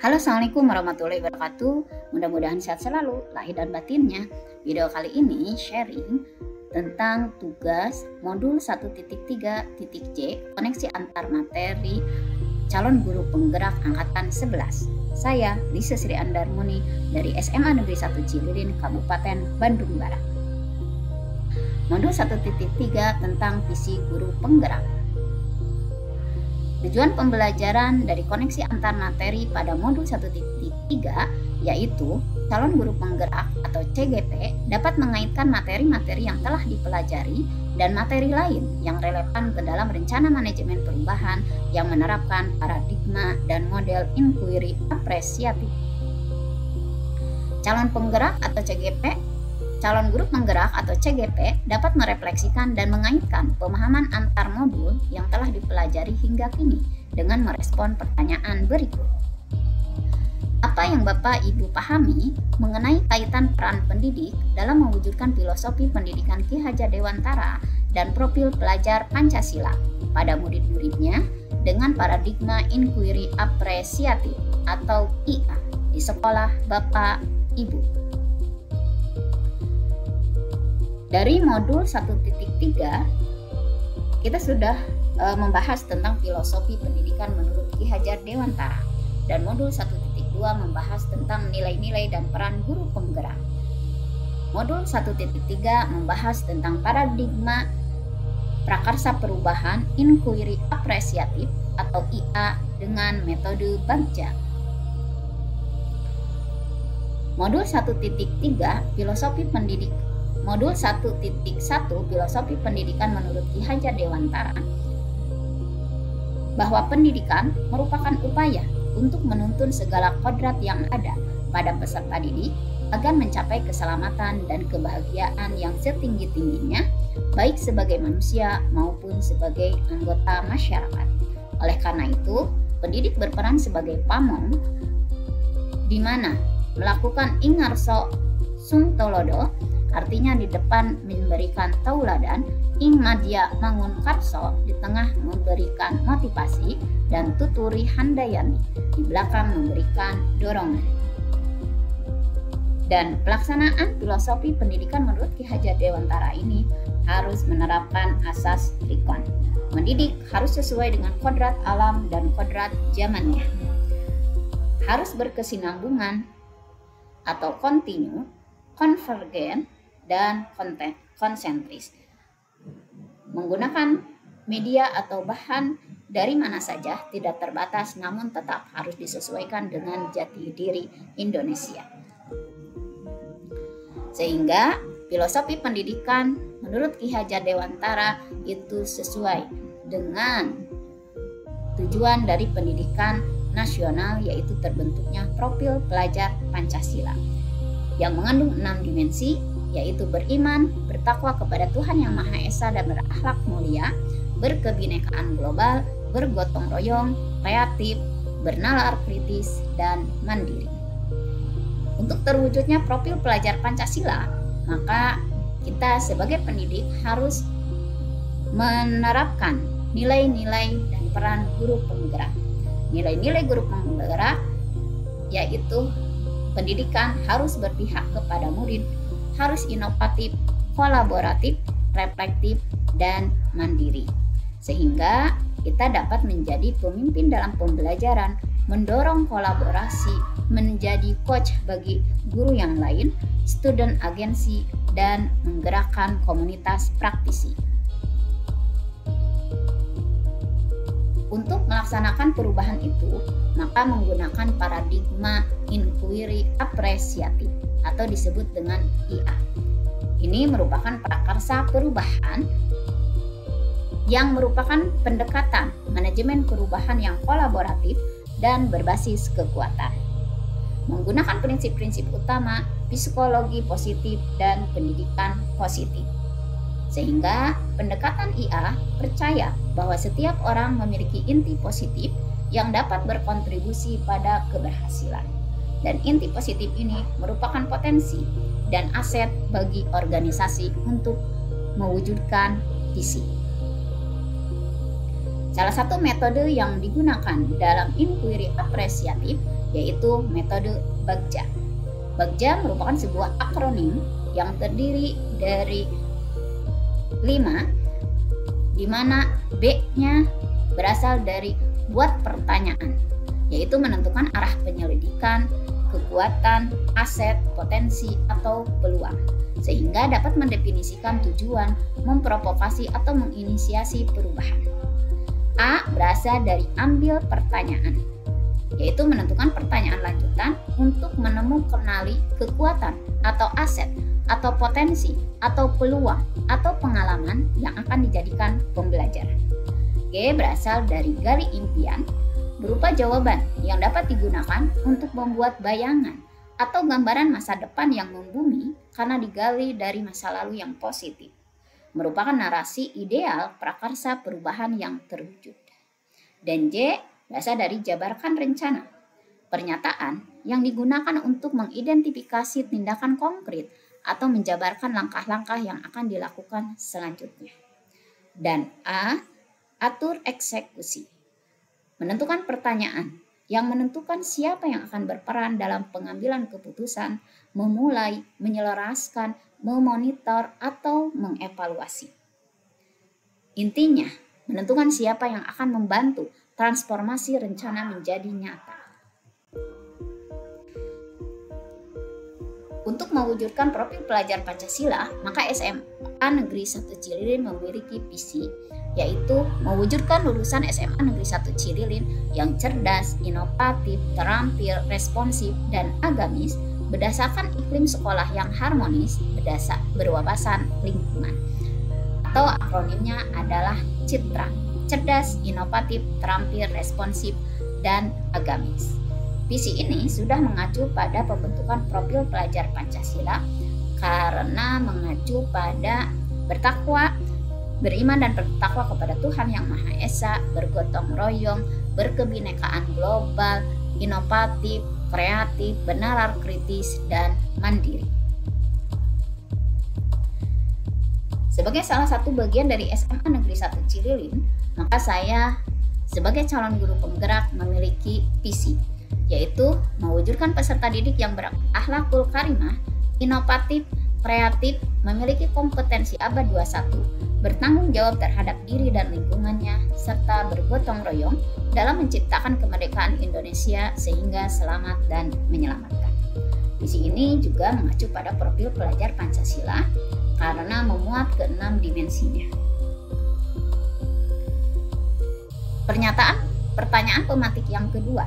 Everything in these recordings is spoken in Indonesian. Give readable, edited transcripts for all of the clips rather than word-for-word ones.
Halo, Assalamualaikum warahmatullahi wabarakatuh. Mudah-mudahan sehat selalu, lahir dan batinnya. Video kali ini sharing tentang tugas modul 1.3.J koneksi antar materi calon guru penggerak angkatan 11. Saya Lisa Sri Andarmuni dari SMA Negeri 1 Cililin, Kabupaten Bandung Barat. Modul 1.3 tentang visi guru penggerak. Tujuan pembelajaran dari koneksi antar materi pada modul 1.3 yaitu calon guru penggerak atau CGP dapat mengaitkan materi-materi yang telah dipelajari dan materi lain yang relevan ke dalam rencana manajemen perubahan yang menerapkan paradigma dan model inquiry apresiatif. Calon penggerak atau CGP, calon guru penggerak atau CGP dapat merefleksikan dan mengaitkan pemahaman antar modul yang telah dipelajari hingga kini dengan merespon pertanyaan berikut. Apa yang Bapak Ibu pahami mengenai kaitan peran pendidik dalam mewujudkan filosofi pendidikan Ki Hajar Dewantara dan profil pelajar Pancasila pada murid-muridnya dengan paradigma inquiry apresiatif atau IA di sekolah Bapak Ibu? Dari modul 1.3 kita sudah membahas tentang filosofi pendidikan menurut Ki Hajar Dewantara, dan modul 1.2 membahas tentang nilai-nilai dan peran guru penggerak. Modul 1.3 membahas tentang paradigma prakarsa perubahan inquiry apresiatif atau IA dengan metode Bagja. Modul 1.3 filosofi pendidik Modul 1.1 filosofi pendidikan menurut Ki Hajar Dewantara bahwa pendidikan merupakan upaya untuk menuntun segala kodrat yang ada pada peserta didik agar mencapai keselamatan dan kebahagiaan yang setinggi-tingginya baik sebagai manusia maupun sebagai anggota masyarakat. Oleh karena itu, pendidik berperan sebagai pamong di mana melakukan ingarso sung tolodo, artinya di depan memberikan tauladan, ing madya mangun karso, di tengah memberikan motivasi, dan tuturi handayani, di belakang memberikan dorongan. Dan pelaksanaan filosofi pendidikan menurut Ki Hajar Dewantara ini harus menerapkan asas trikon. Mendidik harus sesuai dengan kodrat alam dan kodrat zamannya. Harus berkesinambungan atau kontinu, konvergen, dan konsentris. Menggunakan media atau bahan dari mana saja tidak terbatas, namun tetap harus disesuaikan dengan jati diri Indonesia. Sehingga filosofi pendidikan menurut Ki Hajar Dewantara itu sesuai dengan tujuan dari pendidikan nasional, yaitu terbentuknya profil pelajar Pancasila yang mengandung 6 dimensi, yaitu beriman, bertakwa kepada Tuhan Yang Maha Esa dan berakhlak mulia, berkebinekaan global, bergotong royong, kreatif, bernalar kritis, dan mandiri. Untuk terwujudnya profil pelajar Pancasila, maka kita sebagai pendidik harus menerapkan nilai-nilai dan peran guru penggerak. Nilai-nilai guru penggerak yaitu pendidikan harus berpihak kepada murid, harus inovatif, kolaboratif, reflektif, dan mandiri. Sehingga kita dapat menjadi pemimpin dalam pembelajaran, mendorong kolaborasi, menjadi coach bagi guru yang lain, student agency, dan menggerakkan komunitas praktisi. Untuk melaksanakan perubahan itu, maka menggunakan paradigma inquiry apresiatif atau disebut dengan IA. Ini merupakan prakarsa perubahan yang merupakan pendekatan manajemen perubahan yang kolaboratif dan berbasis kekuatan. Menggunakan prinsip-prinsip utama psikologi positif dan pendidikan positif. Sehingga pendekatan IA percaya bahwa setiap orang memiliki inti positif yang dapat berkontribusi pada keberhasilan. Dan inti positif ini merupakan potensi dan aset bagi organisasi untuk mewujudkan visi. Salah satu metode yang digunakan dalam inquiry apresiatif yaitu metode Bagja. Bagja merupakan sebuah akronim yang terdiri dari 5, di mana B-nya berasal dari buat pertanyaan, yaitu menentukan arah penyelidikan, kekuatan, aset, potensi, atau peluang, sehingga dapat mendefinisikan tujuan, memprovokasi, atau menginisiasi perubahan. A berasal dari ambil pertanyaan, yaitu menentukan pertanyaan lanjutan untuk menemukan kekuatan atau aset atau potensi atau peluang atau pengalaman yang akan dijadikan pembelajaran. G berasal dari gali impian, berupa jawaban yang dapat digunakan untuk membuat bayangan atau gambaran masa depan yang membumi karena digali dari masa lalu yang positif, merupakan narasi ideal prakarsa perubahan yang terwujud. Dan J berasal dari jabarkan rencana, pernyataan yang digunakan untuk mengidentifikasi tindakan konkret atau menjabarkan langkah-langkah yang akan dilakukan selanjutnya. Dan A, atur eksekusi, menentukan pertanyaan yang menentukan siapa yang akan berperan dalam pengambilan keputusan, memulai, menyelaraskan, memonitor, atau mengevaluasi. Intinya, menentukan siapa yang akan membantu transformasi rencana menjadi nyata. Untuk mewujudkan profil pelajar Pancasila, maka SMA Negeri 1 Cililin memiliki visi, yaitu mewujudkan lulusan SMA Negeri 1 Cililin yang cerdas, inovatif, terampil, responsif, dan agamis berdasarkan iklim sekolah yang harmonis, berwawasan lingkungan. Atau akronimnya adalah CITRA, cerdas, inovatif, terampil, responsif, dan agamis. Visi ini sudah mengacu pada pembentukan profil pelajar Pancasila karena mengacu pada bertakwa, beriman dan bertakwa kepada Tuhan Yang Maha Esa, bergotong royong, berkebinekaan global, inovatif, kreatif, benalar kritis, dan mandiri. Sebagai salah satu bagian dari SMA Negeri 1 Cililin, maka saya sebagai calon guru penggerak memiliki visi, yaitu mewujudkan peserta didik yang berakhlakul karimah, inovatif, kreatif, memiliki kompetensi abad 21, bertanggung jawab terhadap diri dan lingkungannya, serta bergotong royong dalam menciptakan kemerdekaan Indonesia sehingga selamat dan menyelamatkan. Visi ini juga mengacu pada profil pelajar Pancasila karena memuat ke-6 dimensinya. Pertanyaan pemantik yang kedua,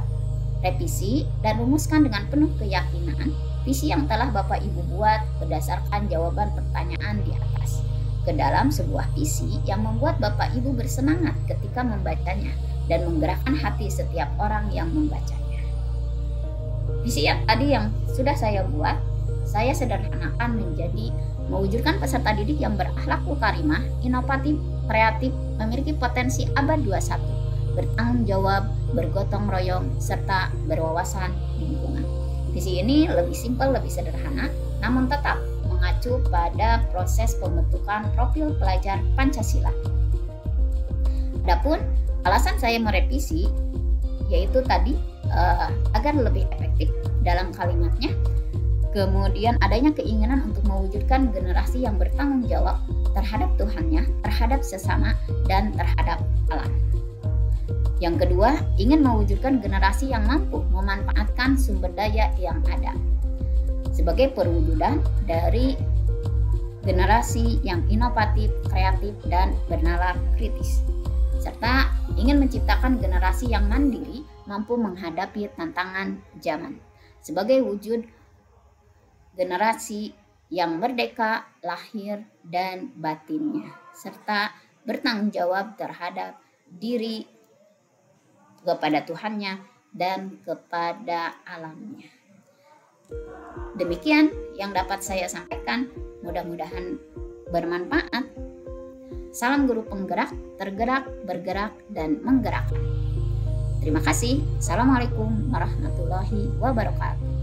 revisi dan rumuskan dengan penuh keyakinan visi yang telah Bapak Ibu buat berdasarkan jawaban pertanyaan di atas ke dalam sebuah visi yang membuat Bapak Ibu bersemangat ketika membacanya dan menggerakkan hati setiap orang yang membacanya. Visi yang tadi yang sudah saya buat, saya sederhanakan menjadi mewujudkan peserta didik yang berakhlakul karimah, inovatif, kreatif, memiliki potensi abad 21, bertanggung jawab, bergotong royong, serta berwawasan lingkungan. Visi ini lebih simpel, lebih sederhana, namun tetap mengacu pada proses pembentukan profil pelajar Pancasila. Adapun alasan saya merevisi yaitu tadi agar lebih efektif dalam kalimatnya, kemudian adanya keinginan untuk mewujudkan generasi yang bertanggung jawab terhadap Tuhannya, terhadap sesama, dan terhadap alam. Yang kedua, ingin mewujudkan generasi yang mampu memanfaatkan sumber daya yang ada sebagai perwujudan dari generasi yang inovatif, kreatif, dan bernalar kritis, serta ingin menciptakan generasi yang mandiri, mampu menghadapi tantangan zaman sebagai wujud generasi yang merdeka lahir dan batinnya, serta bertanggung jawab terhadap diri, kepada Tuhannya, dan kepada alamnya. Demikian yang dapat saya sampaikan, mudah-mudahan bermanfaat. Salam guru penggerak, tergerak, bergerak, dan menggerakkan. Terima kasih. Assalamualaikum warahmatullahi wabarakatuh.